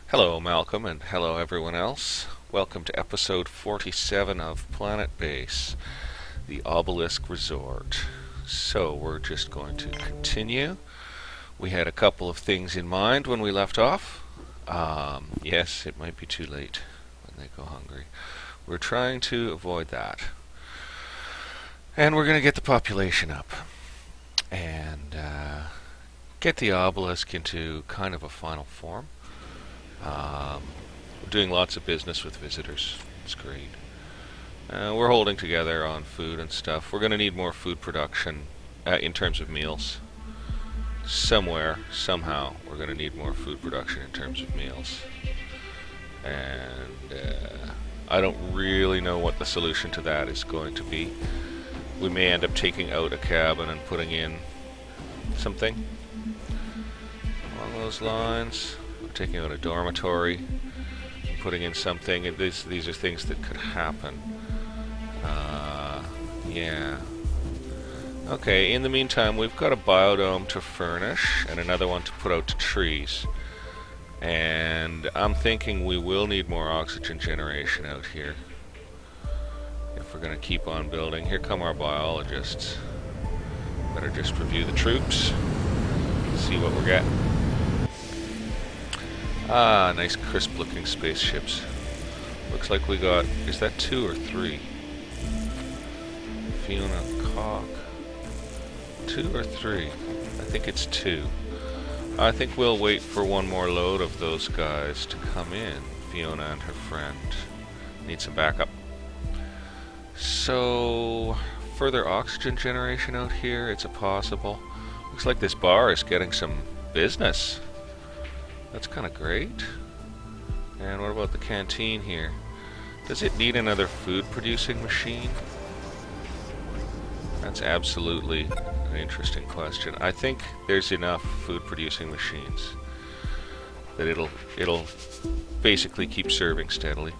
Hello, Malcolm, and hello, everyone else. Welcome to episode 47 of Planetbase, the Obelisk Resort. So, we're just going to continue. We had a couple of things in mind when we left off. Yes, it might be too late when they go hungry. We're trying to avoid that. And we're going to get the population up and get the obelisk into kind of a final form. We're doing lots of business with visitors. It's great. We're holding together on food and stuff. We're going to need more food production in terms of meals. Somewhere, somehow, we're going to need more food production in terms of meals. And I don't really know what the solution to that is going to be. We may end up taking out a cabin and putting in something along those lines. We're taking out a dormitory, putting in something. These are things that could happen. Yeah. Okay, in the meantime, we've got a biodome to furnish and another one to put out to trees. And I'm thinking we will need more oxygen generation out here if we're going to keep on building. Here come our biologists. Better just review the troops, see what we're getting. Ah, nice crisp looking spaceships. Looks like we got, is that 2 or 3? Fiona Cock. 2 or 3? I think it's 2. I think we'll wait for one more load of those guys to come in. Fiona and her friend need some backup. So, further oxygen generation out here, it's a possible. Looks like this bar is getting some business. That's kind of great. And what about the canteen here? Does it need another food producing machine? That's absolutely an interesting question. I think there's enough food producing machines that it'll basically keep serving steadily.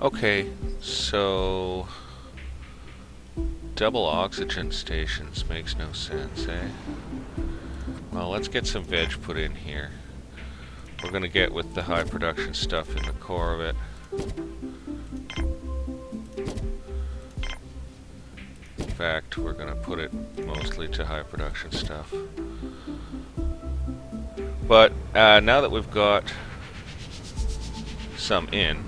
Okay, so double oxygen stations makes no sense, eh? Well, let's get some veg put in here. We're going to get with the high production stuff in the core of it. In fact, we're going to put it mostly to high production stuff. But now that we've got some in,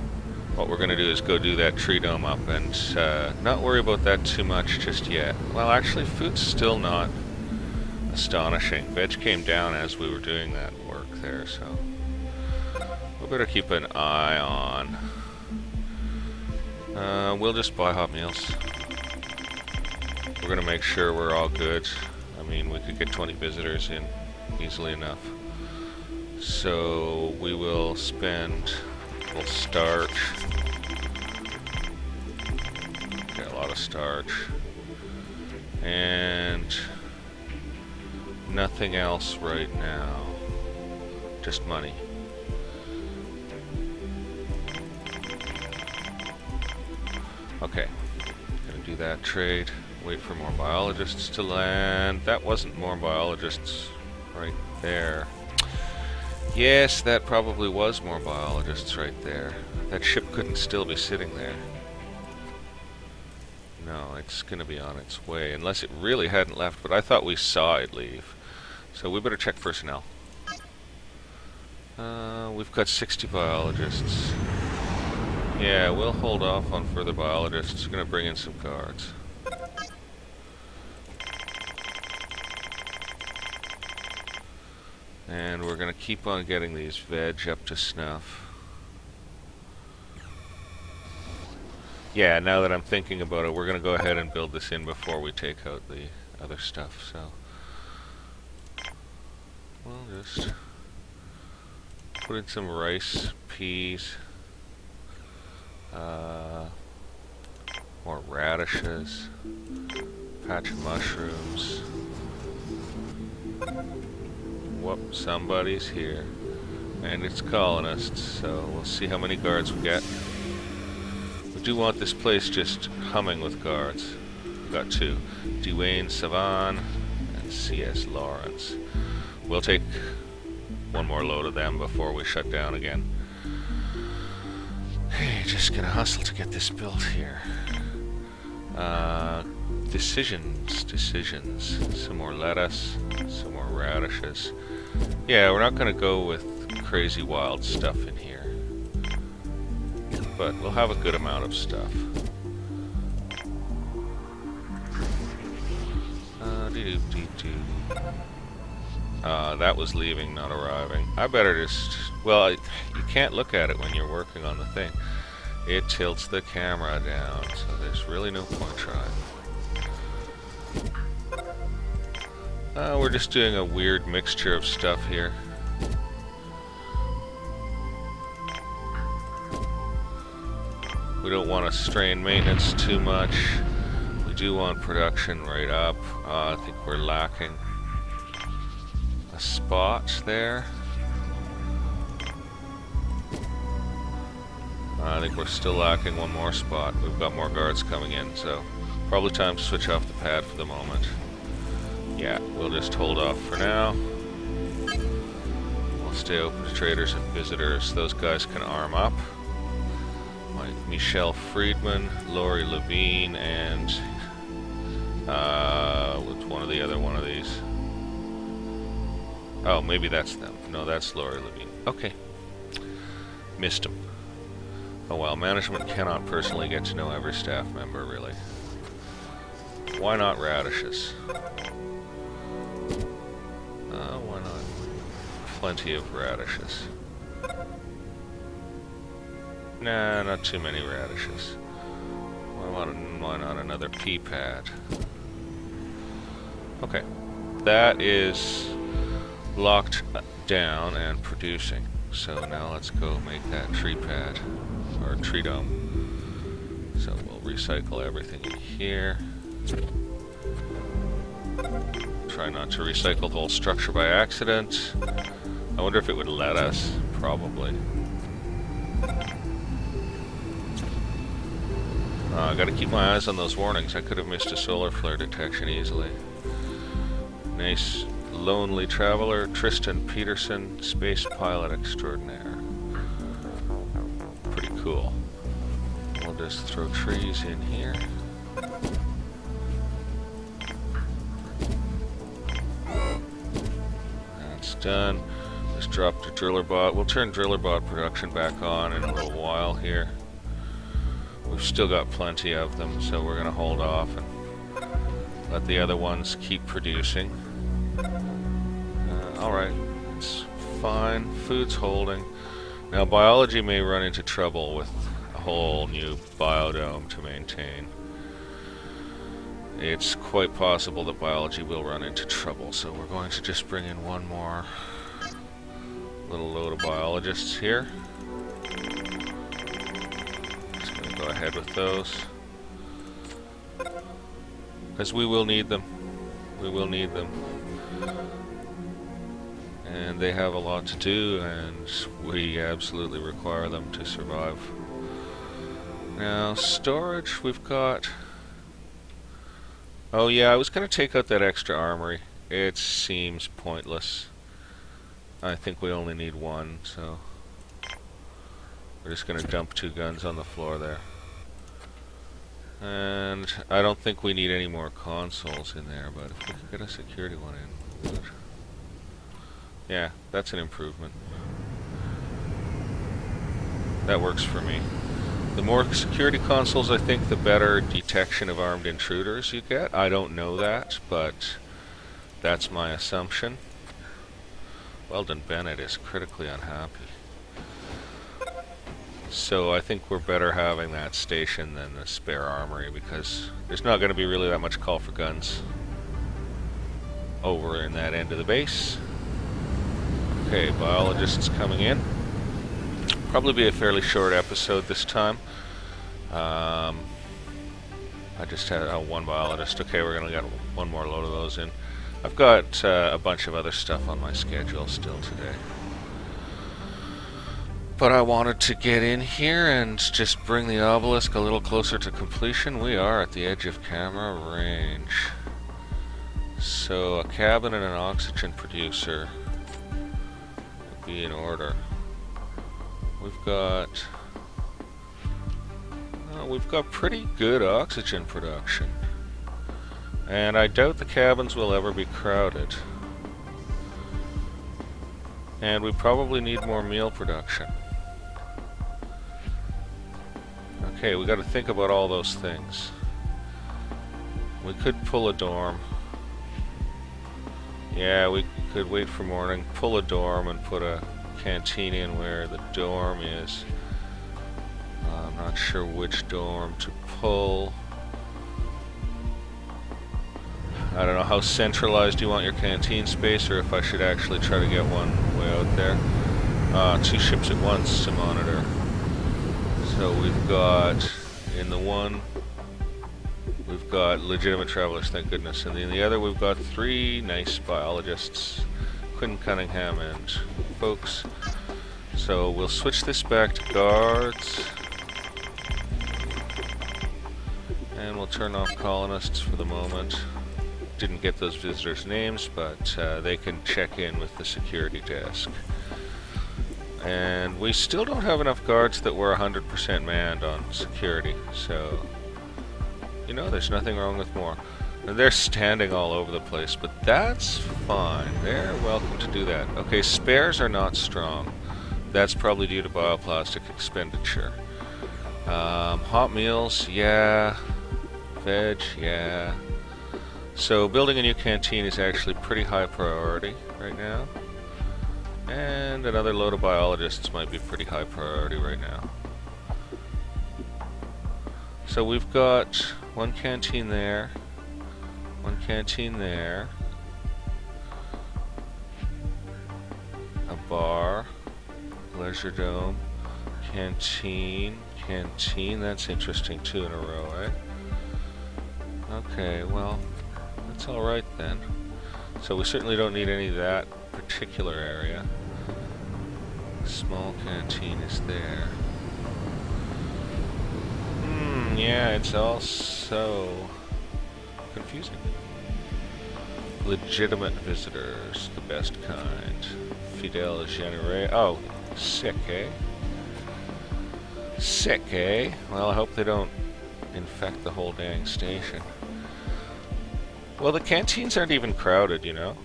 what we're going to do is go do that tree dome up and not worry about that too much just yet. Well, actually, food's still not astonishing. Veg came down as we were doing that work there, so we better keep an eye on. We'll just buy hot meals. We're going to make sure we're all good. I mean, we could get 20 visitors in easily enough. So we will spend a little starch. Get a lot of starch. And nothing else right now. Just money. Okay. Gonna do that trade. Wait for more biologists to land. That wasn't more biologists right there. Yes, that probably was more biologists right there. That ship couldn't still be sitting there. No, it's gonna be on its way. Unless it really hadn't left, but I thought we saw it leave. So we better check personnel. We've got 60 biologists. Yeah, we'll hold off on further biologists. We're gonna bring in some guards. And we're gonna keep on getting these veg up to snuff. Yeah, now that I'm thinking about it, we're gonna go ahead and build this in before we take out the other stuff, so we'll just put in some rice, peas, more radishes, patch of mushrooms. Whoop, somebody's here. And it's colonists, so we'll see how many guards we get. We do want this place just humming with guards. We've got 2. Dwayne Savan and C.S. Lawrence. We'll take one more load of them before we shut down again. Hey, just gonna hustle to get this built here. Decisions. Some more lettuce, some more radishes. Yeah, we're not gonna go with crazy wild stuff in here, but we'll have a good amount of stuff. That was leaving, not arriving. I better just... Well, you can't look at it when you're working on the thing. It tilts the camera down, so there's really no point trying. We're just doing a weird mixture of stuff here. We don't want to strain maintenance too much. We do want production right up. I think we're lacking a spot there. I think we're still lacking one more spot. We've got more guards coming in, so probably time to switch off the pad for the moment. Yeah, we'll just hold off for now. We'll stay open to traders and visitors. Those guys can arm up. Like Michelle Friedman, Lori Levine, and what's one of these? Oh, maybe that's them. No, that's Lori Levine. Okay. Missed him. Oh well, management cannot personally get to know every staff member, really. Why not radishes? Why not? Plenty of radishes. Nah, not too many radishes. Why not another pea pad? Okay. That is locked down and producing. So now let's go make that tree pad, or tree dome. So we'll recycle everything in here. Try not to recycle the whole structure by accident. I wonder if it would let us. Probably. I gotta keep my eyes on those warnings. I could have missed a solar flare detection easily. Nice lonely traveler, Tristan Peterson, space pilot extraordinaire. Pretty cool. We'll just throw trees in here. That's done. Just dropped a driller bot. We'll turn driller bot production back on in a little while here. We've still got plenty of them, so we're going to hold off and let the other ones keep producing. Alright, it's fine. Food's holding. Now, biology may run into trouble with a whole new biodome to maintain. It's quite possible that biology will run into trouble, so we're going to just bring in one more little load of biologists here. Just going to go ahead with those, because we will need them. We will need them. And they have a lot to do, and we absolutely require them to survive. Now, storage, we've got... Oh yeah, I was going to take out that extra armory. It seems pointless. I think we only need one, so... We're just going to dump 2 guns on the floor there. And I don't think we need any more consoles in there, but if we can get a security one in... Good. Yeah, that's an improvement. That works for me. The more security consoles, I think, the better detection of armed intruders you get. I don't know that, but that's my assumption. Weldon Bennett is critically unhappy. So I think we're better having that station than the spare armory, because there's not going to be really that much call for guns over in that end of the base. Okay, biologists coming in. Probably be a fairly short episode this time. I just had one biologist. Okay, we're going to get one more load of those in. I've got a bunch of other stuff on my schedule still today. But I wanted to get in here and just bring the obelisk a little closer to completion. We are at the edge of camera range. So a cabin and an oxygen producer. be in order. We've got pretty good oxygen production. And I doubt the cabins will ever be crowded. And we probably need more meal production. Okay, we got to think about all those things. We could pull a dorm. Yeah, we could wait for morning, pull a dorm and put a canteen in where the dorm is. I'm not sure which dorm to pull. I don't know how centralized you want your canteen space, or if I should actually try to get one way out there. 2 ships at once to monitor. So we've got, in the one, we've got legitimate travelers, thank goodness. And in the other, we've got 3 nice biologists, Quinn Cunningham and folks. So we'll switch this back to guards. And we'll turn off colonists for the moment. Didn't get those visitors' names, but they can check in with the security desk. And we still don't have enough guards that were 100% manned on security, so you know, there's nothing wrong with more. And they're standing all over the place, but that's fine. They're welcome to do that. Okay, spares are not strong. That's probably due to bioplastic expenditure. Hot meals, yeah. Veg, yeah. So building a new canteen is actually pretty high priority right now. And another load of biologists might be pretty high priority right now. So we've got 1 canteen there, 1 canteen there, a bar, leisure dome, canteen, that's interesting, 2 in a row, eh? Okay, well, that's alright then. So we certainly don't need any of that particular area. Small canteen is there. Yeah, it's all so confusing. Legitimate visitors, the best kind. Fidel Genere. Oh, sick, eh? Sick, eh? Well, I hope they don't infect the whole dang station. Well, the canteens aren't even crowded, you know?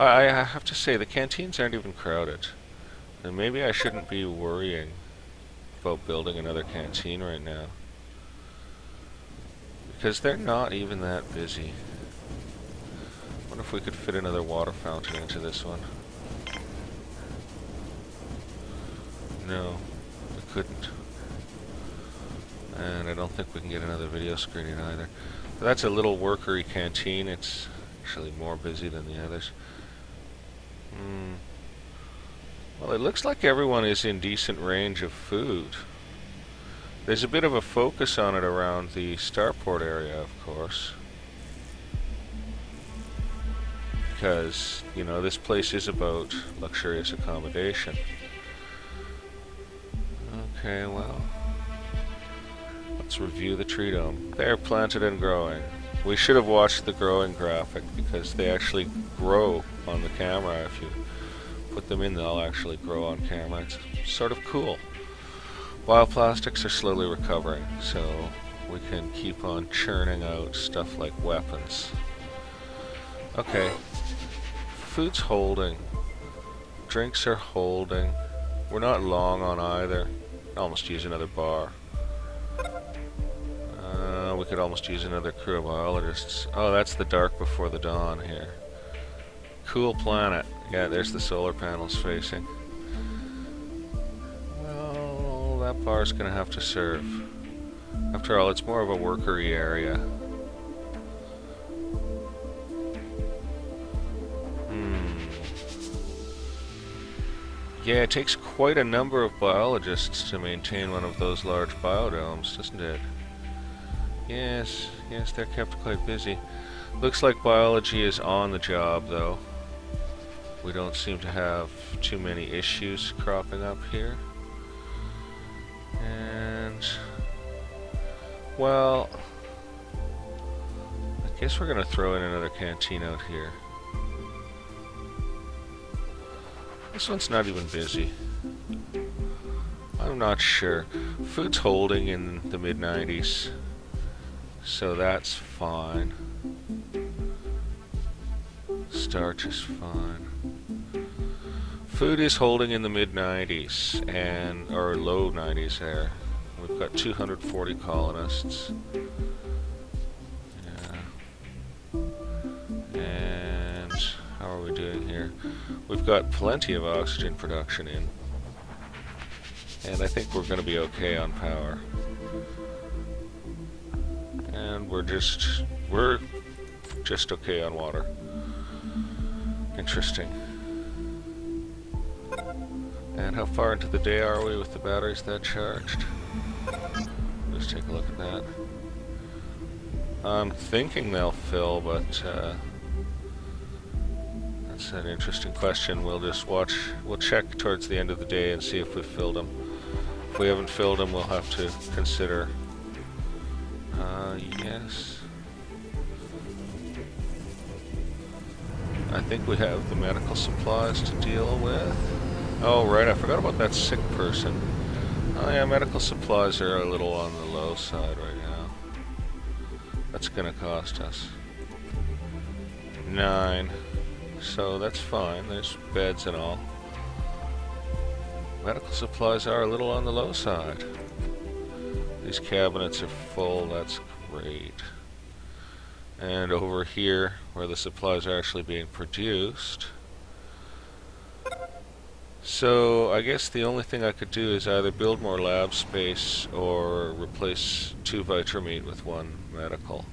I have to say, the canteens aren't even crowded. And maybe I shouldn't be worrying about building another canteen right now. Because they're not even that busy. Wonder if we could fit another water fountain into this one. No, we couldn't. And I don't think we can get another video screen in either. But that's a little workery canteen. It's actually more busy than the others. Well, it looks like everyone is in decent range of food. There's a bit of a focus on it around the starport area, of course. Because, you know, this place is about luxurious accommodation. Okay, well, let's review the tree dome. They're planted and growing. We should have watched the growing graphic, because they actually grow on the camera. If you put them in, they'll actually grow on camera. It's sort of cool. Bioplastics are slowly recovering, so we can keep on churning out stuff like weapons. Okay. Food's holding. Drinks are holding. We're not long on either. Almost use another bar. We could almost use another crew of biologists. Oh, that's the dark before the dawn here. Cool planet. Yeah, there's the solar panels facing. Well, that bar's gonna have to serve. After all, it's more of a workery area. Yeah, it takes quite a number of biologists to maintain one of those large biodomes, doesn't it? Yes, they're kept quite busy. Looks like biology is on the job, though. We don't seem to have too many issues cropping up here. And, well, I guess we're going to throw in another canteen out here. This one's not even busy. I'm not sure. Food's holding in the mid-90s, so that's fine. Starch is fine. Food is holding in the mid-90s, or low 90s there. We've got 240 colonists. Yeah. And how are we doing here? We've got plenty of oxygen production in. And I think we're going to be okay on power. And we're just okay on water. Interesting. And how far into the day are we with the batteries that charged? Let's take a look at that. I'm thinking they'll fill, but that's an interesting question. We'll just watch. We'll check towards the end of the day and see if we've filled them. If we haven't filled them, we'll have to consider. Yes. I think we have the medical supplies to deal with. Oh, right, I forgot about that sick person. Oh yeah, medical supplies are a little on the low side right now. That's gonna cost us 9. So that's fine, there's beds and all. Medical supplies are a little on the low side. These cabinets are full, that's great. And over here, where the supplies are actually being produced. So I guess the only thing I could do is either build more lab space or replace 2 Vitameat with 1 medical.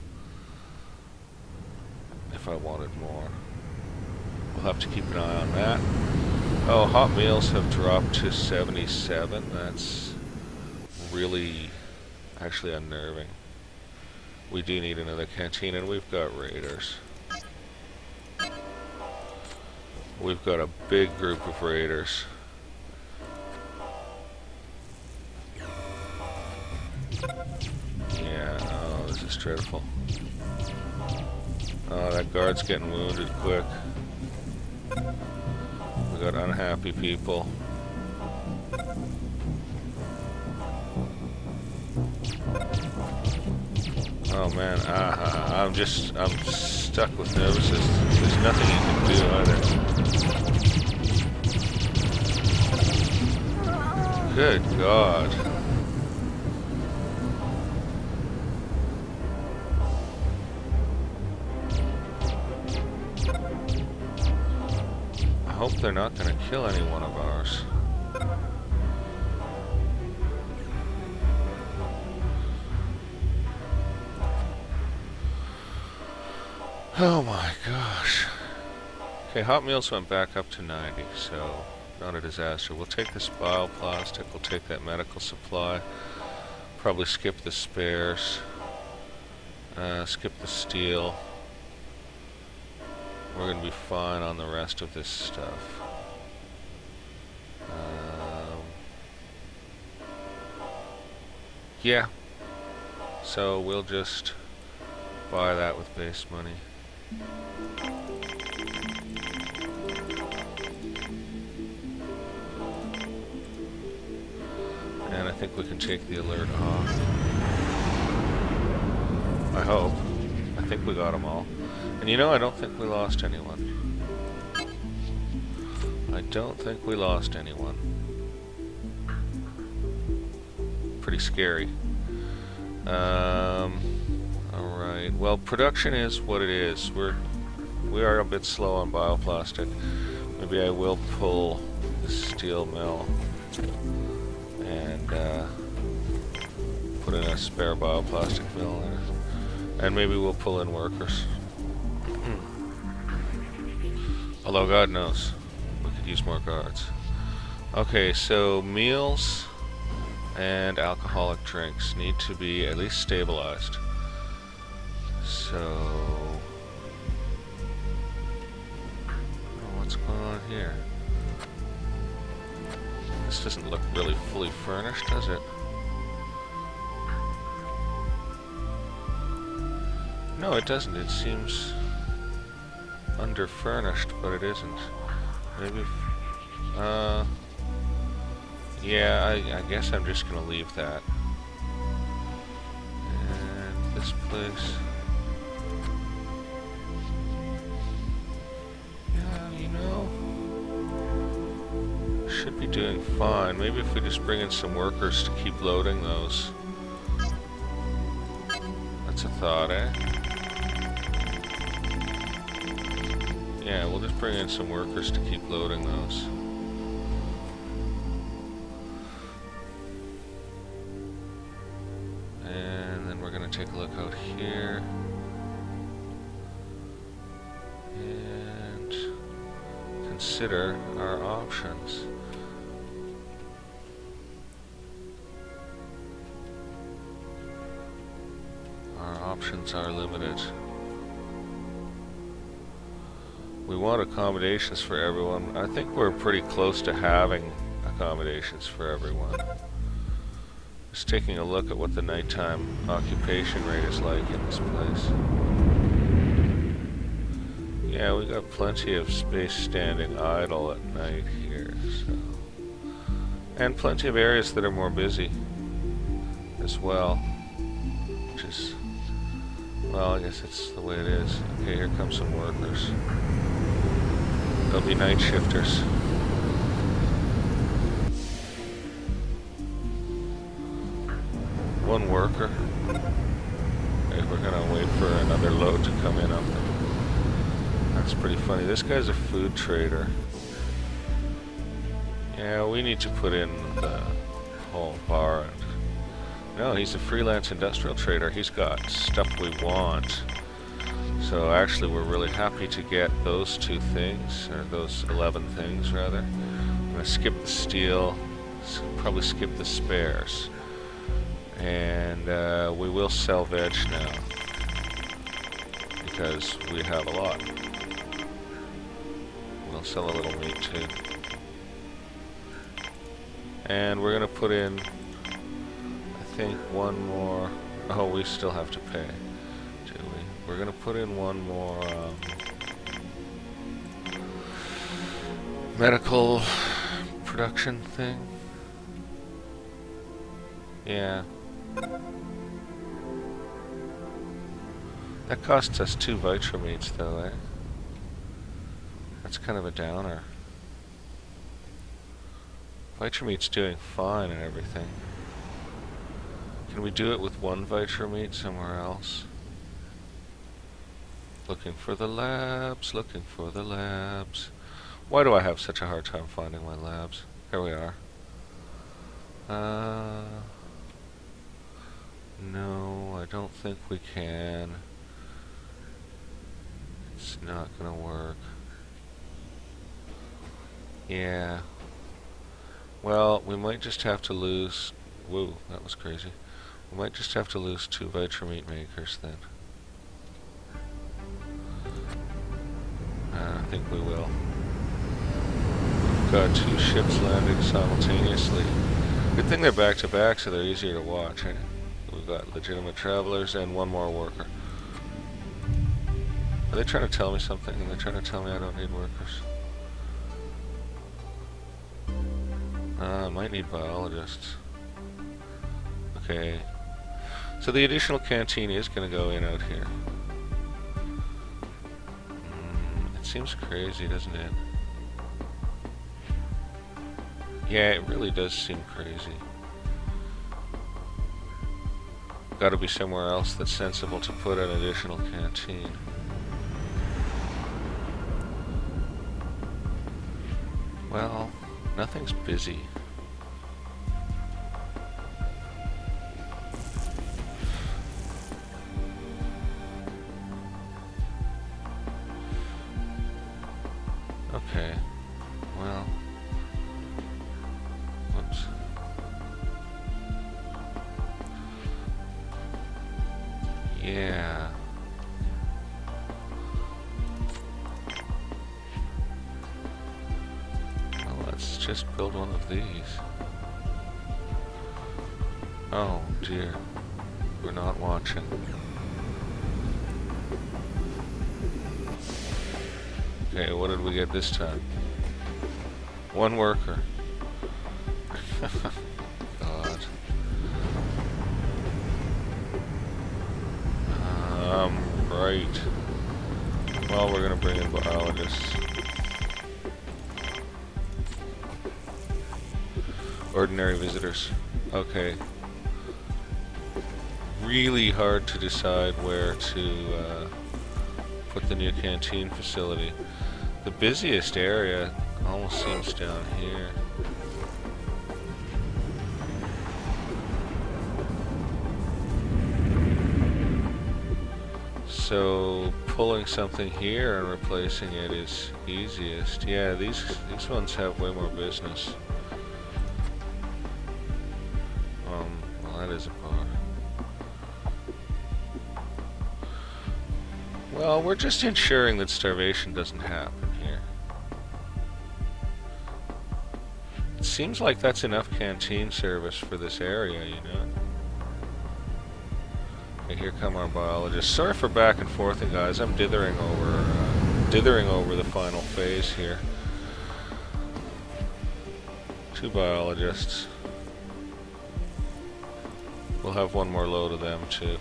If I wanted more. We'll have to keep an eye on that. Oh, hot meals have dropped to 77. That's really actually unnerving. We do need another canteen, and we've got raiders. We've got a big group of raiders. Yeah, oh, this is dreadful. Oh, that guard's getting wounded quick. We got unhappy people. Oh man, I'm stuck with nervousness. There's nothing you can do either. Good God. I hope they're not going to kill any one of ours. Oh my gosh. Okay, hot meals went back up to 90, so not a disaster. We'll take this bioplastic, we'll take that medical supply, probably skip the spares, skip the steel. We're going to be fine on the rest of this stuff. Yeah, so we'll just buy that with base money. And I think we can take the alert off. I hope. I think we got them all. And you know, I don't think we lost anyone. I don't think we lost anyone. Pretty scary. Alright, well, production is what it is. We are a bit slow on bioplastic. Maybe I will pull the steel mill and put in a spare bioplastic mill in it. And maybe we'll pull in workers. Although God knows, we could use more guards. Okay, so meals and alcoholic drinks need to be at least stabilized. So, what's going on here? This doesn't look really fully furnished, does it? No, it doesn't. It seems under-furnished, but it isn't. Maybe... Yeah, I guess I'm just gonna leave that. And this place. Yeah, you know, should be doing fine. Maybe if we just bring in some workers to keep loading those. That's a thought, eh? Yeah, we'll just bring in some workers to keep loading those. And then we're going to take a look out here. And consider our options. Our options are limited. We want accommodations for everyone. I think we're pretty close to having accommodations for everyone. Just taking a look at what the nighttime occupation rate is like in this place. Yeah, we got plenty of space standing idle at night here, so. And plenty of areas that are more busy as well. Which is, well, I guess it's the way it is. Okay, here come some workers. They'll be night shifters. One worker. Okay, we're gonna wait for another load to come in up there. That's pretty funny. This guy's a food trader. Yeah, we need to put in the whole bar. No, he's a freelance industrial trader. He's got stuff we want. So actually we're really happy to get those 2 things, or those 11 things rather. I'm going to skip the steel, probably skip the spares. And we will sell veg now, because we have a lot. We'll sell a little meat too. And we're going to put in, I think, one more. Oh, we still have to pay. We're going to put in one more medical production thing. Yeah. That costs us 2 vitra meats though, eh? That's kind of a downer. Vitra meat's doing fine and everything. Can we do it with 1 vitra meat somewhere else? Looking for the labs, looking for the labs. Why do I have such a hard time finding my labs? Here we are. No, I don't think we can. It's not gonna work. Yeah. Well, we might just have to lose... Whoa, that was crazy. We might just have to lose 2 vitra meat makers then. I think we will. We've got 2 ships landing simultaneously. Good thing they're back to back, so they're easier to watch. Eh? We've got legitimate travelers and 1 more worker. Are they trying to tell me something? And they're trying to tell me I don't need workers. I might need biologists. Okay. So the additional canteen is going to go in out here. Seems crazy, doesn't it? Yeah, it really does seem crazy. Gotta be somewhere else that's sensible to put an additional canteen. Well, nothing's busy. Okay, well, whoops. Yeah. Well, let's just build one of these. Oh dear, we're not watching. Okay, what did we get this time? 1 worker. God. Right. Well, we're gonna bring in biologists. Ordinary visitors. Okay. Really hard to decide where to put the new canteen facility. The busiest area almost seems down here. So pulling something here and replacing it is easiest. Yeah, these ones have way more business. Well, that is a bar. Well, we're just ensuring that starvation doesn't happen here. It seems like that's enough canteen service for this area, you know? Okay, here come our biologists. Sorry for back and forthing, guys. I'm dithering over the final phase here. 2 biologists. We'll have one more load of them too.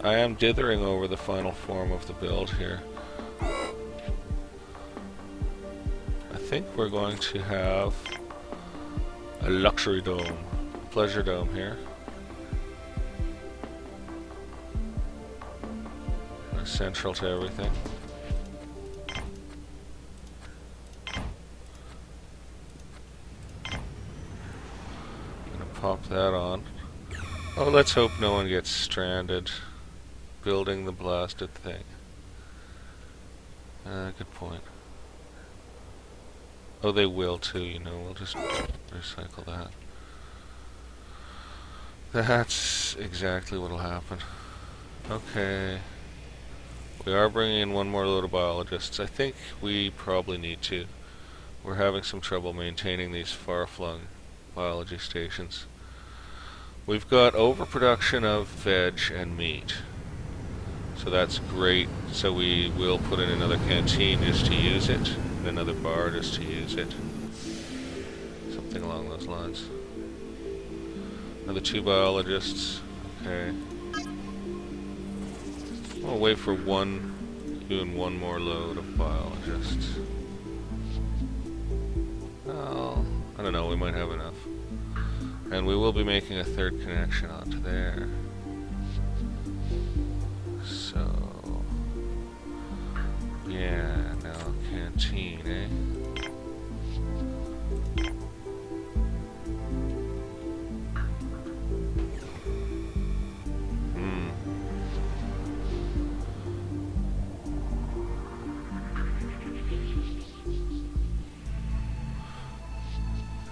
I am dithering over the final form of the build here. I think we're going to have a luxury dome, pleasure dome here. Central to everything. Gonna pop that on. Oh, let's hope no one gets stranded building the blasted thing. Good point. Oh, they will too, you know, we'll just recycle that. That's exactly what'll happen. Okay. We are bringing in one more load of biologists. I think we probably need to. We're having some trouble maintaining these far-flung biology stations. We've got overproduction of veg and meat. So that's great. So we will put in another canteen just to use it, and another bar just to use it. Something along those lines. Another 2 biologists. Okay. We'll wait for doing one more load of biologists. Oh, I don't know, we might have enough. And we will be making a 3rd connection onto there. So, yeah, now canteen, eh?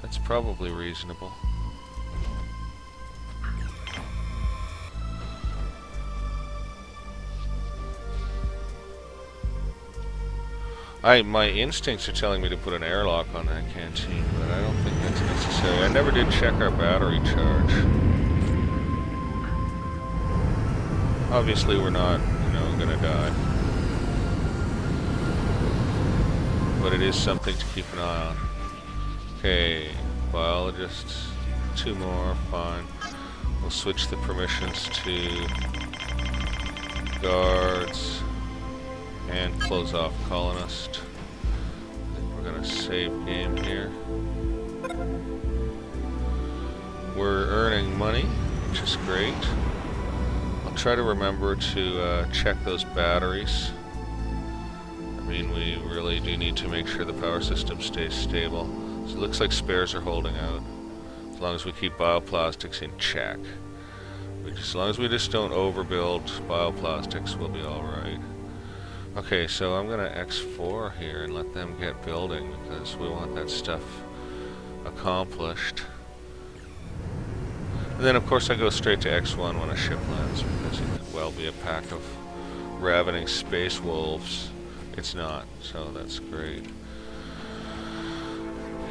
That's probably reasonable. My instincts are telling me to put an airlock on that canteen, but I don't think that's necessary. I never did check our battery charge. Obviously we're not, you know, gonna die. But it is something to keep an eye on. Okay, biologists, 2 more, fine. We'll switch the permissions to guards and close off colonist. I think we're gonna save game here. We're earning money, which is great. I'll try to remember to check those batteries. I mean, we really do need to make sure the power system stays stable. So it looks like spares are holding out. As long as we keep bioplastics in check. As long as we just don't overbuild bioplastics, we'll be alright. Okay, so I'm gonna X4 here and let them get building because we want that stuff accomplished. And then of course I go straight to X1 when a ship lands because it could well be a pack of ravening space wolves. It's not, so that's great.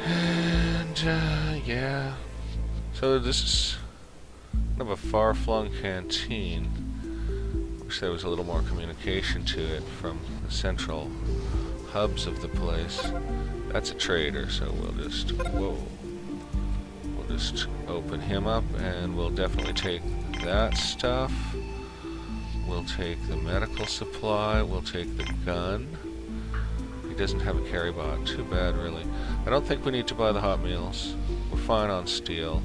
And yeah, so this is kind of a far-flung canteen. Wish there was a little more communication to it from the central hubs of the place. That's a trader, so we'll just, whoa. We'll just open him up, and we'll definitely take that stuff. We'll take the medical supply, we'll take the gun. He doesn't have a carry bot, too bad really. I don't think we need to buy the hot meals. We're fine on steel.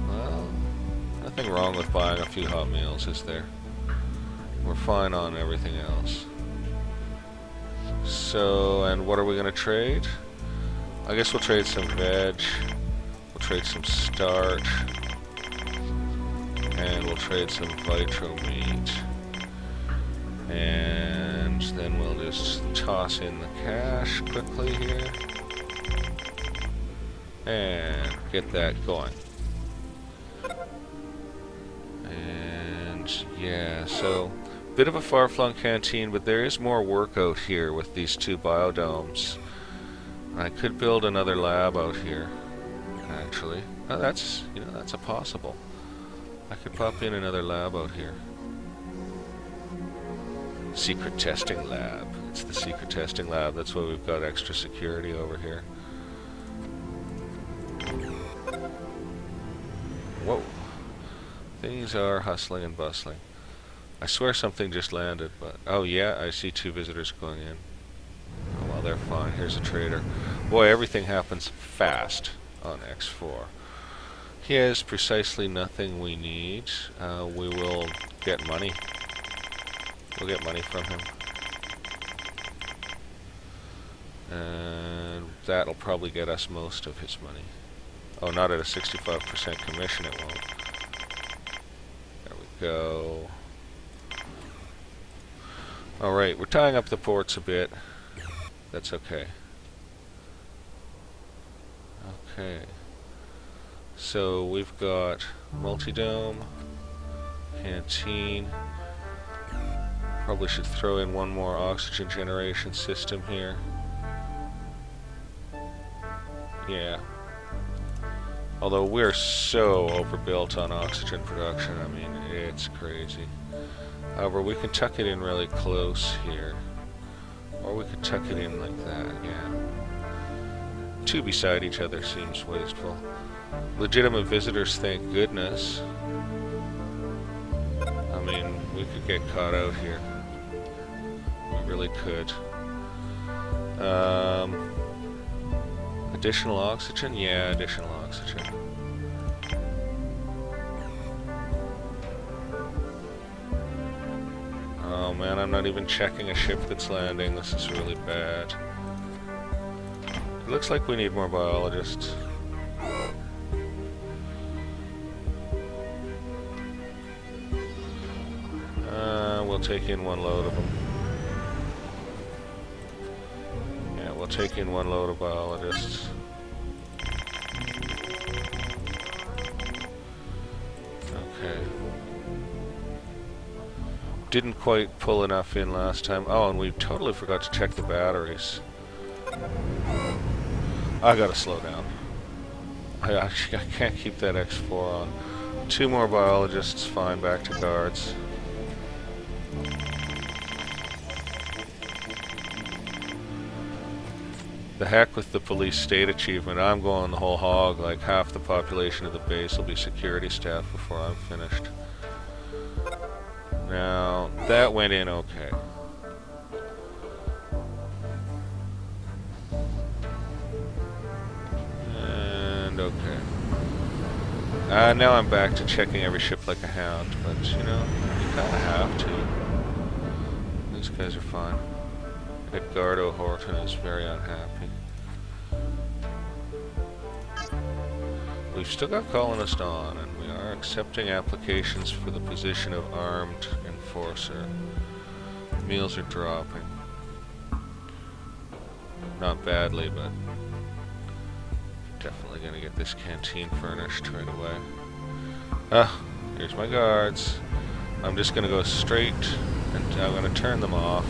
Well, nothing wrong with buying a few hot meals, is there? We're fine on everything else. So, and what are we going to trade? I guess we'll trade some veg. We'll trade some starch. And we'll trade some vitro meat. And then we'll just toss in the cash quickly here. And get that going. And yeah, so bit of a far-flung canteen, but there is more work out here with these two biodomes. I could build another lab out here, actually. Oh, that's, that's a possible. I could pop in another lab out here. Secret testing lab. It's the secret testing lab. That's why we've got extra security over here. Whoa. Things are hustling and bustling. I swear something just landed, but... Oh yeah, I see two visitors going in. Oh, well, they're fine. Here's a trader. Boy, everything happens fast on X4. He has precisely nothing we need. We will get money. We'll get money from him. And that'll probably get us most of his money. Oh, not at a 65% commission, it won't. There we go. Alright, we're tying up the ports a bit. That's okay. Okay. So we've got multi-dome, canteen. Probably should throw in one more oxygen generation system here. Yeah. Although we're so overbuilt on oxygen production, I mean, it's crazy. However, we can tuck it in really close here. Or we could tuck it in like that, yeah. Two beside each other seems wasteful. Legitimate visitors, thank goodness. I mean, we could get caught out here. We really could. Additional oxygen? Yeah, additional oxygen. Oh man, I'm not even checking a ship that's landing. This is really bad. It looks like we need more biologists. We'll take in one load of them. Yeah, we'll take in one load of biologists. Okay. Didn't quite pull enough in last time. Oh, and we totally forgot to check the batteries. I gotta slow down. I can't keep that X4 on. Two more biologists, fine, back to guards. The heck with the police state achievement. I'm going the whole hog. Like half the population of the base will be security staff before I'm finished. Now, that went in okay. And okay. Now I'm back to checking every ship like a hound, but you know, you kinda have to. These guys are fine. Edgardo Horton is very unhappy. We've still got colonist on, and we are accepting applications for the position of armed enforcer. Meals are dropping. Not badly, but definitely gonna get this canteen furnished right away. Ah, here's my guards. I'm just gonna go straight, and I'm gonna turn them off,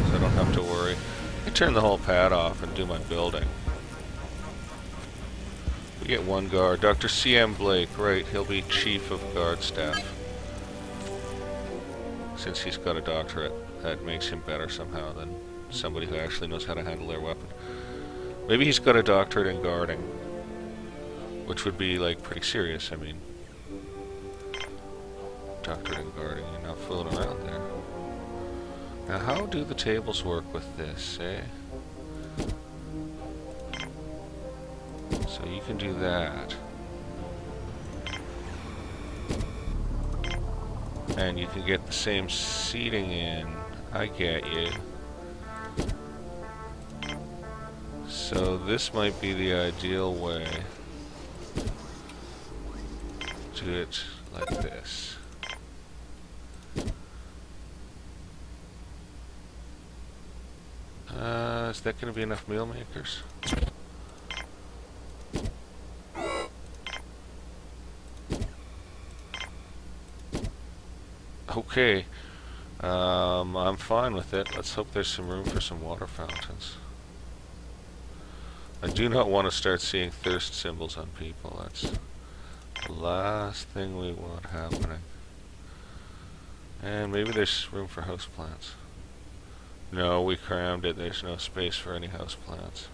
so I don't have to worry. I can turn the whole pad off and do my building. We get one guard. Dr. C.M. Blake, right, he'll be chief of guard staff. since he's got a doctorate, that makes him better somehow than somebody who actually knows how to handle their weapon. Maybe he's got a doctorate in guarding, which would be like pretty serious. I mean, doctorate in guarding, you're not fooling around there. Now, how do the tables work with this, eh? So you can do that. And you can get the same seating in. I get you. So this might be the ideal way. Do it like this. Is that going to be enough meal makers? Okay, I'm fine with it. Let's hope there's some room for some water fountains. I do not want to start seeing thirst symbols on people. That's the last thing we want happening. And maybe there's room for houseplants. No, we crammed it. There's no space for any houseplants.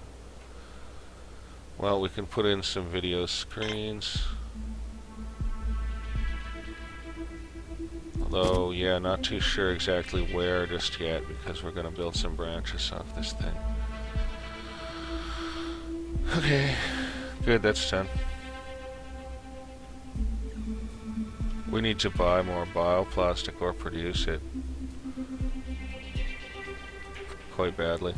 Well, we can put in some video screens. Although, yeah, not too sure exactly where just yet, because we're going to build some branches off this thing. Okay, good, that's done. We need to buy more bioplastic or produce it. Quite badly.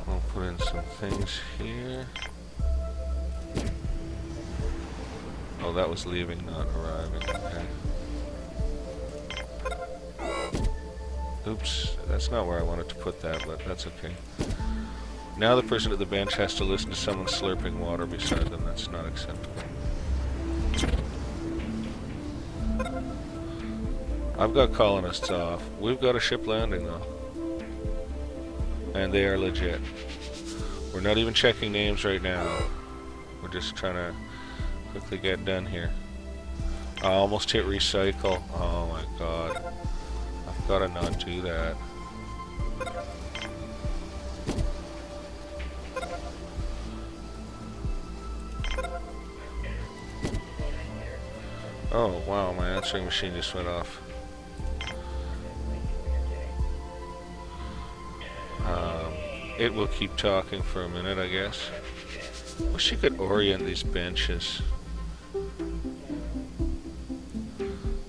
I'll put in some things here. Oh, that was leaving, not arriving. Okay. Oops, that's not where I wanted to put that, but that's okay. Now the person at the bench has to listen to someone slurping water beside them. That's not acceptable. I've got colonists off. We've got a ship landing, though. And they are legit. We're not even checking names right now. We're just trying to quickly get done here. I almost hit recycle. Oh my god. I've got to not do that. Oh wow, my answering machine just went off. It will keep talking for a minute, I guess. Wish you could orient these benches.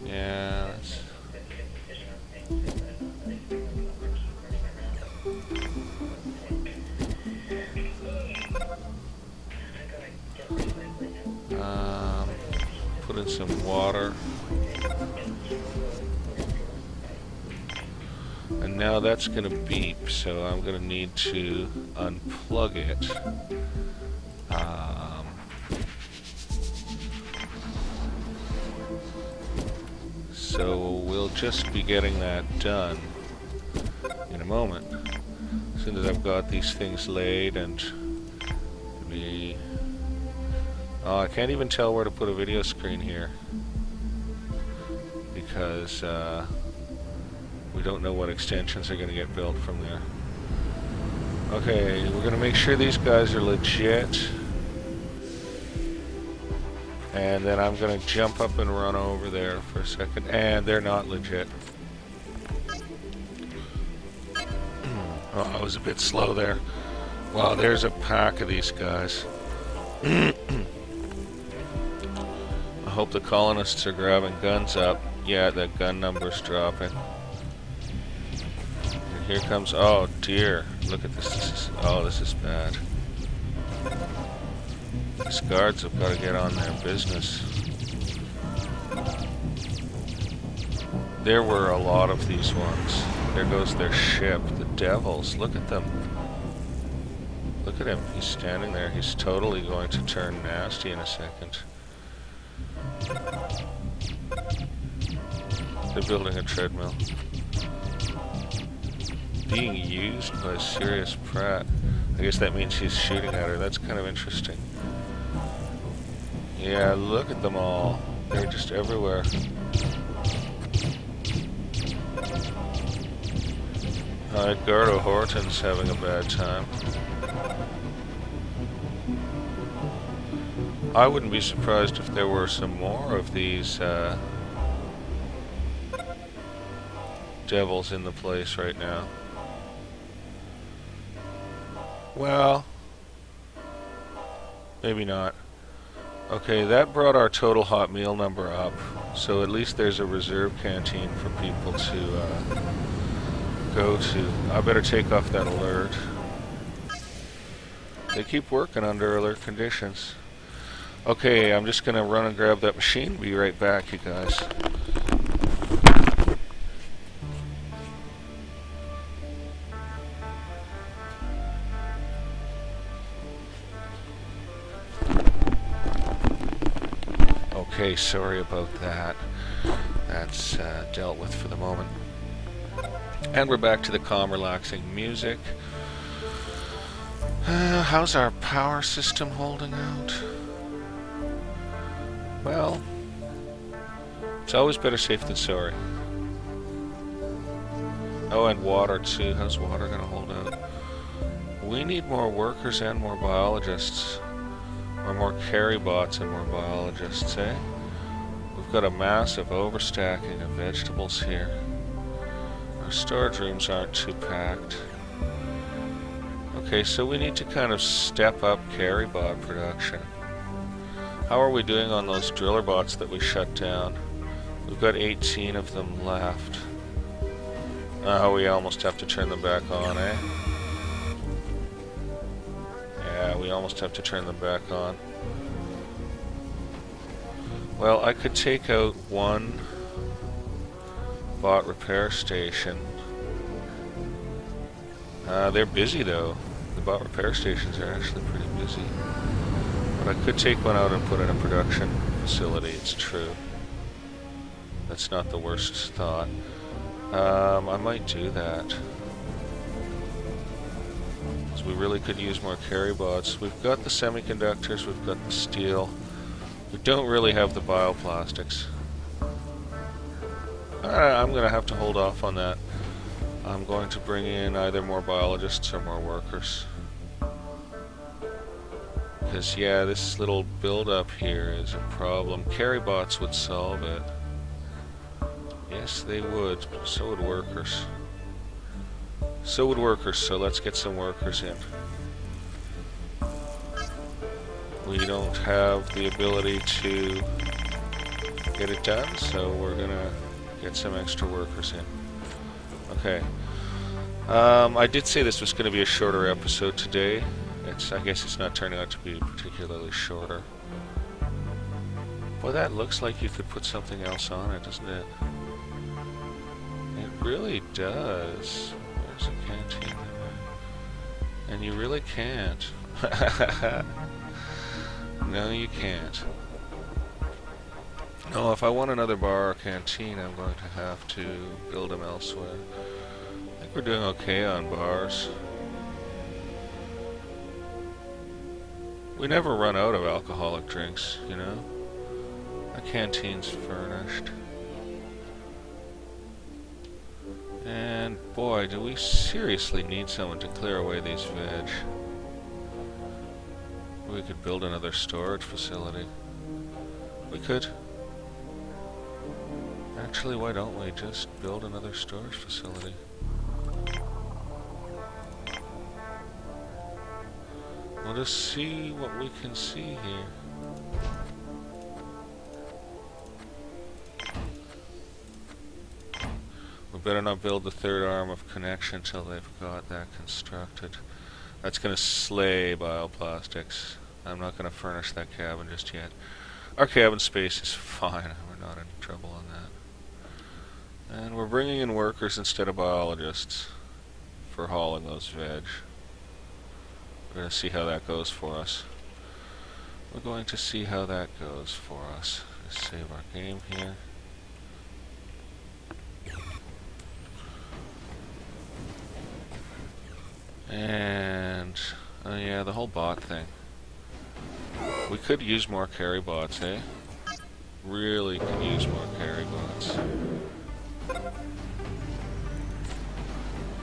Yeah, that's... Put in some water. And now that's going to beep, so I'm going to need to unplug it. So we'll just be getting that done in a moment. As soon as I've got these things laid and maybe... Oh, I can't even tell where to put a video screen here. Because we don't know what extensions are going to get built from there. Okay, we're going to make sure these guys are legit. And then I'm going to jump up and run over there for a second. And they're not legit. Oh, I was a bit slow there. Wow, there's a pack of these guys. I hope the colonists are grabbing guns up. Yeah, that gun number's dropping. And here comes... Oh, dear. Look at this. This is bad. These guards have got to get on their business. There were a lot of these ones. There goes their ship. The devils. Look at them. Look at him. He's standing there. He's totally going to turn nasty in a second. They're building a treadmill. Being used by Sirius Pratt. I guess that means he's shooting at her. That's kind of interesting. Yeah, look at them all. They're just everywhere. Edgardo Horton's having a bad time. I wouldn't be surprised if there were some more of these devils in the place right now. Well, maybe not. Okay, that brought our total hot meal number up, so at least there's a reserve canteen for people to go to. I better take off that alert. They keep working under alert conditions. Okay, I'm just gonna run and grab that machine. Be right back, you guys. Okay, sorry about that. That's dealt with for the moment. And we're back to the calm, relaxing music. How's our power system holding out? Well, it's always better safe than sorry. Oh, and water too. How's water gonna hold out? We need more workers and more biologists. Or more carry bots and more biologists, eh? We've got a massive overstacking of vegetables here. Our storage rooms aren't too packed. Okay, so we need to kind of step up carry bot production. How are we doing on those driller bots that we shut down? We've got 18 of them left. Oh, we almost have to turn them back on, eh? Yeah, we almost have to turn them back on. Well, I could take out one bot repair station. They're busy though. The bot repair stations are actually pretty busy. But I could take one out and put in a production facility, it's true. That's not the worst thought. I might do that. We really could use more carry bots. We've got the semiconductors, we've got the steel. We don't really have the bioplastics. I'm going to have to hold off on that. I'm going to bring in either more biologists or more workers. Because, yeah, this little build-up here is a problem. Carry bots would solve it. Yes, they would. So would workers. So would workers, so let's get some workers in. We don't have the ability to get it done, so we're gonna get some extra workers in. Okay. I did say this was gonna be a shorter episode today. I guess it's not turning out to be particularly shorter. Boy, that looks like you could put something else on it, doesn't it? It really does. There's a canteen in there. And you really can't. No, you can't. No, if I want another bar or canteen, I'm going to have to build them elsewhere. I think we're doing okay on bars. We never run out of alcoholic drinks, you know? A canteen's furnished. And boy, do we seriously need someone to clear away these veg. We could build another storage facility. We could. Actually, why don't we just build another storage facility? We'll just see what we can see here. We better not build the third arm of connection till they've got that constructed. That's going to slay bioplastics. I'm not going to furnish that cabin just yet. Our cabin space is fine. We're not in trouble on that. And we're bringing in workers instead of biologists for hauling those veg. We're going to see how that goes for us. We're going to see how that goes for us. Let's save our game here. And Oh yeah, the whole bot thing. We could use more carry bots, eh? Really could use more carry bots.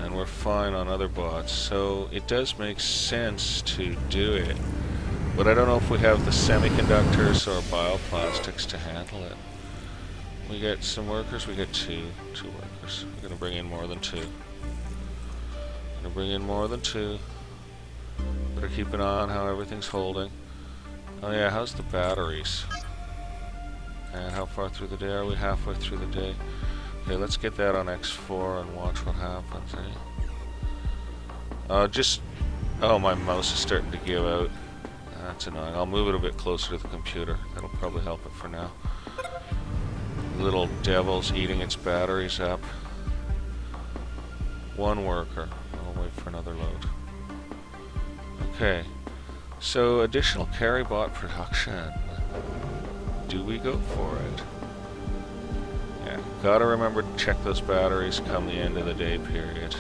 And we're fine on other bots, so it does make sense to do it. But I don't know if we have the semiconductors or bioplastics to handle it. We get some workers, we get two workers. We're gonna bring in more than two. Better keep an eye on how everything's holding. Oh yeah, how's the batteries? And how far through the day are we? Halfway through the day. Okay, let's get that on X4 and watch what happens, eh? Oh, my mouse is starting to give out. That's annoying. I'll move it a bit closer to the computer. That'll probably help it for now. Little devil's eating its batteries up. One worker. I'll wait for another load. Okay. So, additional carry bot production. Do we go for it? Yeah, gotta remember to check those batteries come the end of the day period.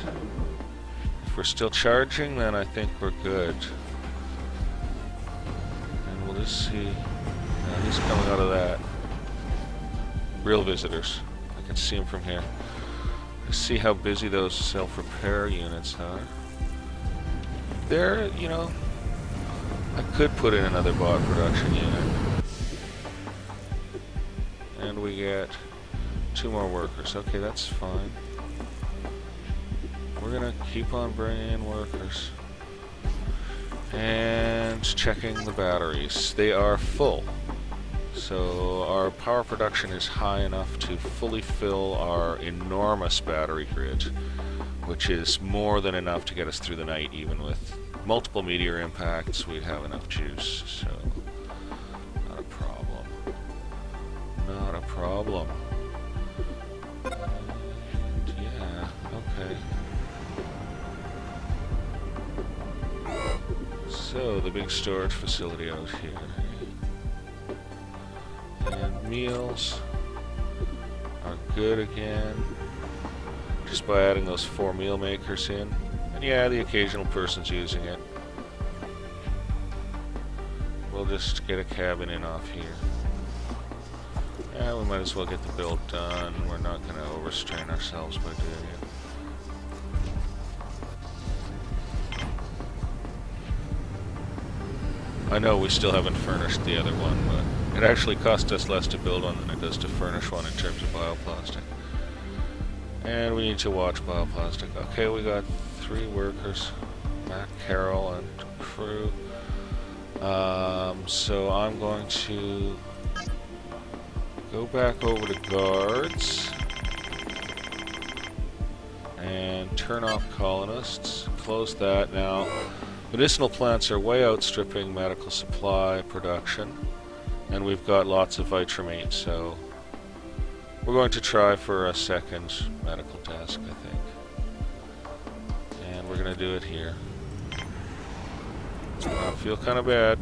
If we're still charging, then I think we're good. And we'll just see. Who's coming out of that? Real visitors. I can see them from here. Let's see how busy those self-repair units are. They're, you know, I could put in another bot production unit. And we get 2 more workers. Okay, that's fine. We're gonna keep on bringing in workers. And checking the batteries. They are full. So our power production is high enough to fully fill our enormous battery grid, which is more than enough to get us through the night. Even with multiple meteor impacts, we'd have enough juice. So, not a problem. Not a problem. And yeah, okay. So, the big storage facility out here. And meals are good again. Just by adding those 4 meal makers in. And yeah, the occasional person's using it. We'll just get a cabin in off here. Yeah, we might as well get the build done. We're not going to overstrain ourselves by doing it. I know we still haven't furnished the other one, but it actually costs us less to build one than it does to furnish one in terms of bioplastic. And we need to watch bioplastic. Okay, we got 3 workers. Matt, Carol, and crew. So I'm going to go back over to guards and turn off colonists. Close that now. Medicinal plants are way outstripping medical supply production, and we've got lots of Vitramate, so we're going to try for a second medical task, I think. And we're going to do it here. I feel kind of bad,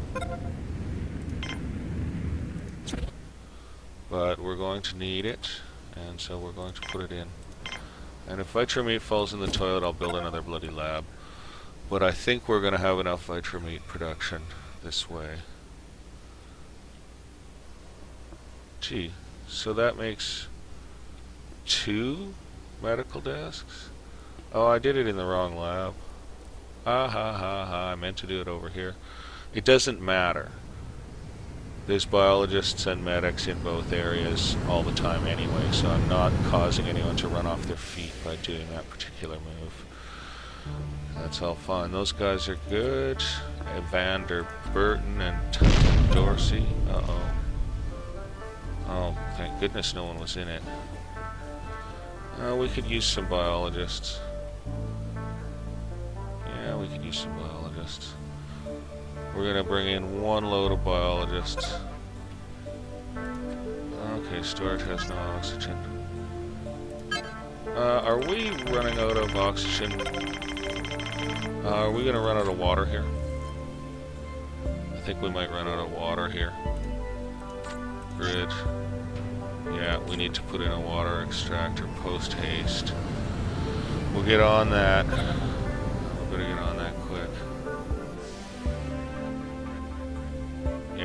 but we're going to need it, and so we're going to put it in. And if Vitramate falls in the toilet, I'll build another bloody lab. But I think we're going to have enough Vitramate production this way. Gee, so that makes 2 medical desks? Oh, I did it in the wrong lab. Ha ha ha ha, I meant to do it over here. It doesn't matter. There's biologists and medics in both areas all the time anyway, so I'm not causing anyone to run off their feet by doing that particular move. That's all fine. Those guys are good. Evander Burton and Dorsey. Uh-oh. Oh, thank goodness no one was in it. We could use some biologists. Yeah, we could use some biologists. We're gonna bring in 1 load of biologists. Okay, storage has no oxygen. Are we running out of oxygen? Are we gonna run out of water here? I think we might run out of water here. Grid. Yeah, we need to put in a water extractor post haste. We'll get on that. We better get on that quick.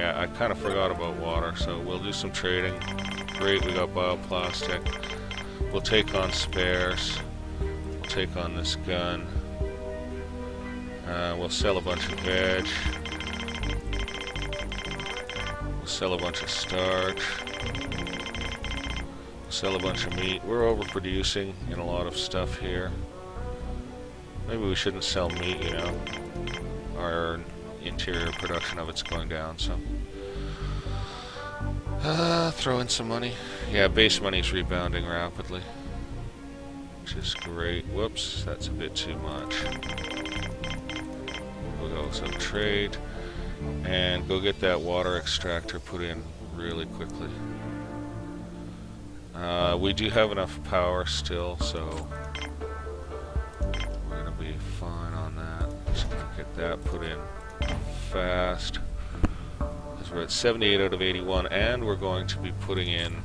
Yeah, I kind of forgot about water, so we'll do some trading. Great, we got bioplastic. We'll take on spares. We'll take on this gun. We'll sell a bunch of veg. We'll sell a bunch of starch. We'll sell a bunch of meat. We're overproducing in a lot of stuff here. Maybe we shouldn't sell meat, you know. Our interior production of it's going down, so. Throw in some money. Yeah, base money's rebounding rapidly. Which is great. Whoops, that's a bit too much. We'll go some trade. And go get that water extractor put in really quickly. We do have enough power still, so we're gonna be fine on that. Just gonna get that put in fast. Because we're at 78 out of 81, and we're going to be putting in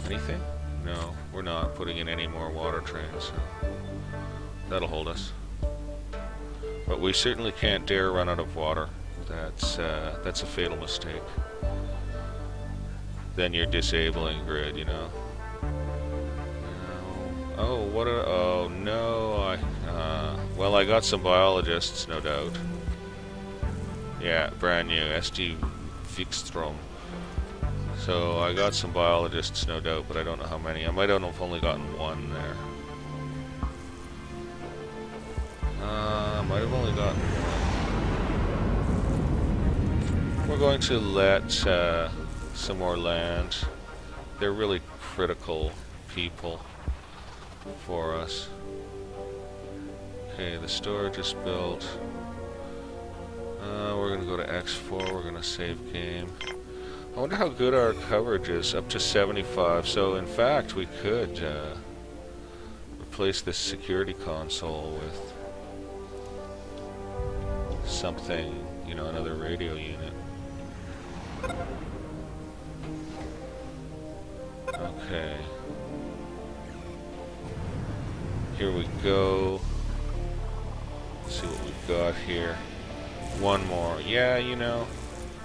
anything? No, we're not putting in any more water trains, so that'll hold us. But we certainly can't dare run out of water. That's a fatal mistake. Then you're disabling grid, you know. Oh, what a... Oh, no, well, I got some biologists, no doubt. Yeah, brand new, SD Vikstrom. So, I got some biologists, no doubt, but I don't know how many. I might have only gotten one there. Might have only gotten one. We're going to let some more land. They're really critical people for us. Okay, the storage is built. We're going to go to X4. We're going to save game. I wonder how good our coverage is. Up to 75. So, in fact, we could replace this security console with something, you know, another radio unit. Okay. Here we go. Let's see what we've got here. One more. Yeah, you know,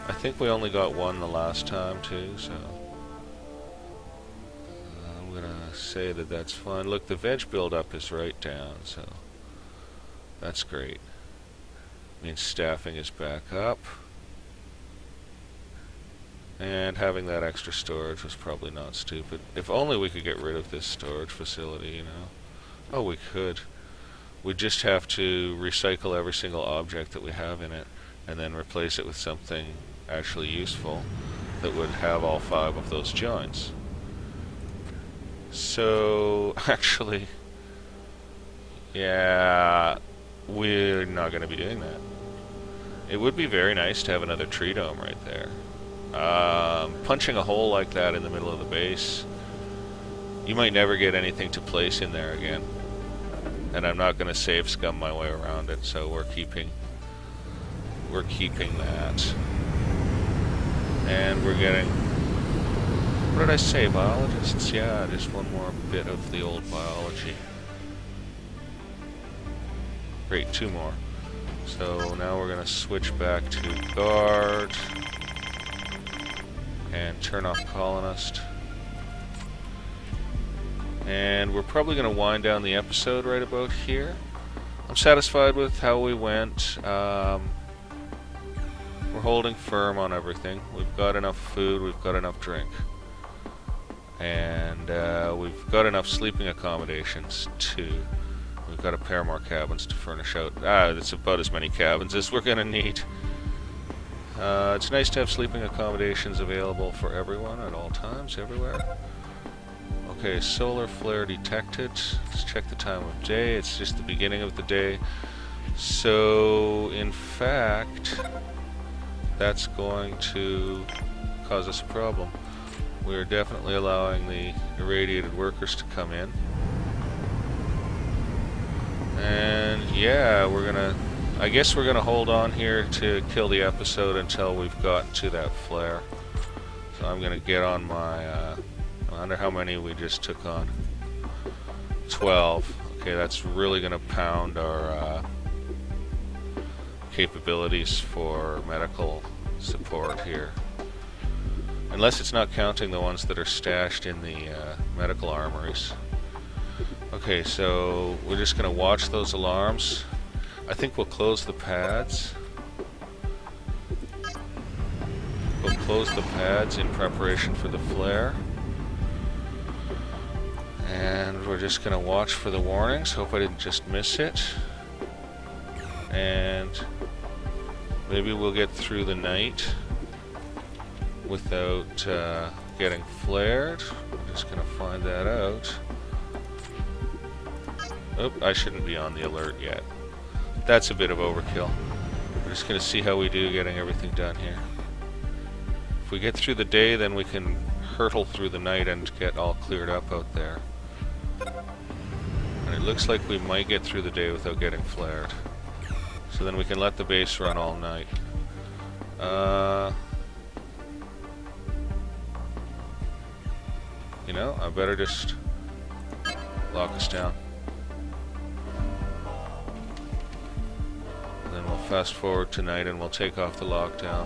I think we only got one the last time too, so I'm gonna say that that's fine. Look, the veg buildup is right down, so that's great. Means staffing is back up. And having that extra storage was probably not stupid. If only we could get rid of this storage facility, you know. Oh, we could. We just have to recycle every single object that we have in it and then replace it with something actually useful that would have all 5 of those joints. So, actually, yeah, we're not going to be doing that. It would be very nice to have another tree dome right there. Punching a hole like that in the middle of the base, you might never get anything to place in there again. And I'm not going to save scum my way around it, so we're keeping that. And we're getting, what did I say, biologists? Yeah, just one more bit of the old biology. Great, 2 more. So now we're going to switch back to guard and turn off colonist. And we're probably going to wind down the episode right about here. I'm satisfied with how we went. We're holding firm on everything. We've got enough food, we've got enough drink. And we've got enough sleeping accommodations too. We've got a pair more cabins to furnish out. That's about as many cabins as we're going to need. It's nice to have sleeping accommodations available for everyone at all times, everywhere. Okay, solar flare detected. Let's check the time of day. It's just the beginning of the day. So, in fact, that's going to cause us a problem. We're definitely allowing the irradiated workers to come in. And yeah, I guess we're gonna hold on here to kill the episode until we've gotten to that flare. So I'm gonna get on my, I wonder how many we just took on. 12. Okay, that's really gonna pound our capabilities for medical support here. Unless it's not counting the ones that are stashed in the medical armories. Okay, so we're just going to watch those alarms. I think we'll close the pads. We'll close the pads in preparation for the flare. And we're just going to watch for the warnings. Hope I didn't just miss it. And maybe we'll get through the night without getting flared. I'm just going to find that out. Oh, I shouldn't be on the alert yet. That's a bit of overkill. We're just going to see how we do getting everything done here. If we get through the day, then we can hurtle through the night and get all cleared up out there. And it looks like we might get through the day without getting flared. So then we can let the base run all night. You know, I better just lock us down. And then we'll fast forward tonight and we'll take off the lockdown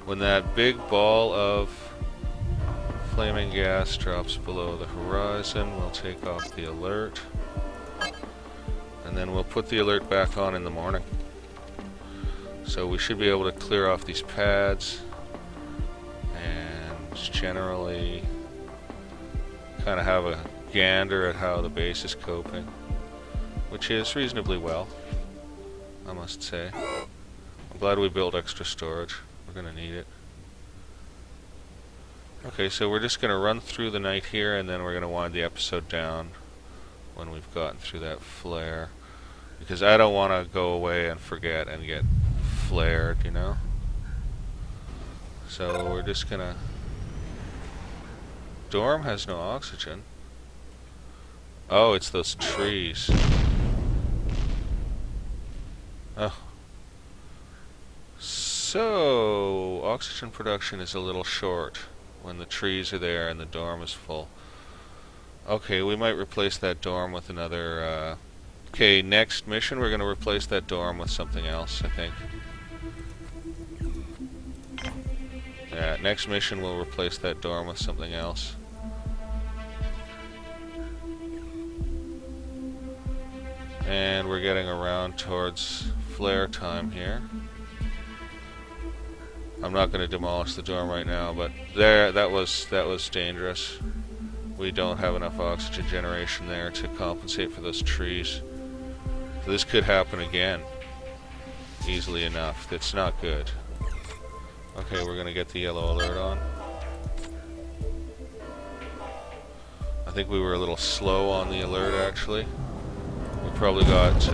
when that big ball of flaming gas drops below the horizon. We'll take off the alert. And then we'll put the alert back on in the morning. So we should be able to clear off these pads and generally kind of have a gander at how the base is coping, which is reasonably well, I must say. I'm glad we built extra storage. We're going to need it. Okay, so we're just going to run through the night here, and then we're going to wind the episode down when we've gotten through that flare. Because I don't want to go away and forget and get flared, you know? So we're just going to... Dorm has no oxygen. Oh, it's those trees. Oh. So, oxygen production is a little short when the trees are there and the dorm is full. Okay, we might replace that dorm with another... Okay, next mission we're going to replace that dorm with something else, I think. Yeah, next mission we'll replace that dorm with something else. And we're getting around towards flare time here. I'm not going to demolish the dorm right now, but that was dangerous. We don't have enough oxygen generation there to compensate for those trees. So this could happen again, easily enough. That's not good. Okay, we're going to get the yellow alert on. I think we were a little slow on the alert, actually. We probably got...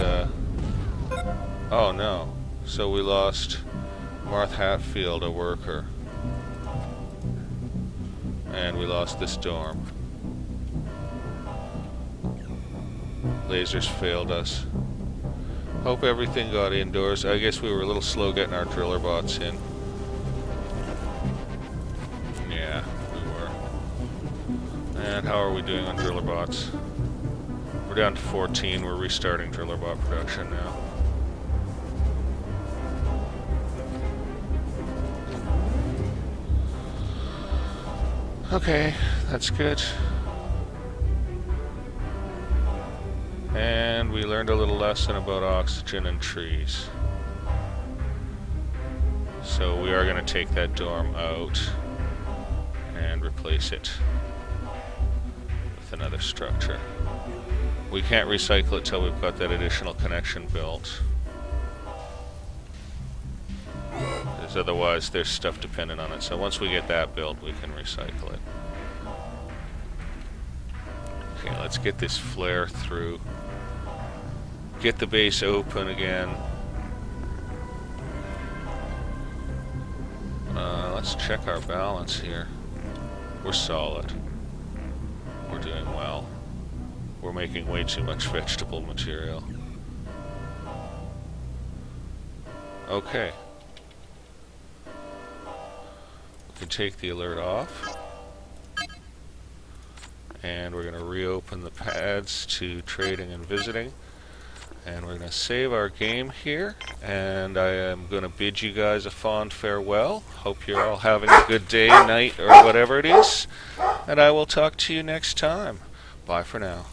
oh no. So we lost Marth Hatfield, a worker. And we lost this dorm. Lasers failed us. Hope everything got indoors. I guess we were a little slow getting our driller bots in. Yeah, we were. And how are we doing on driller bots? We're down to 14. We're restarting driller bot production now. Okay, that's good. And we learned a little lesson about oxygen and trees. So we are going to take that dorm out and replace it with another structure. We can't recycle it till we've got that additional connection built. Because otherwise there's stuff dependent on it. So once we get that built, we can recycle it. Okay, let's get this flare through. Get the base open again. Let's check our balance here. We're solid. We're doing well. We're making way too much vegetable material. Okay. We can take the alert off. And we're going to reopen the pads to trading and visiting. And we're going to save our game here, and I am going to bid you guys a fond farewell. Hope you're all having a good day, night, or whatever it is, and I will talk to you next time. Bye for now.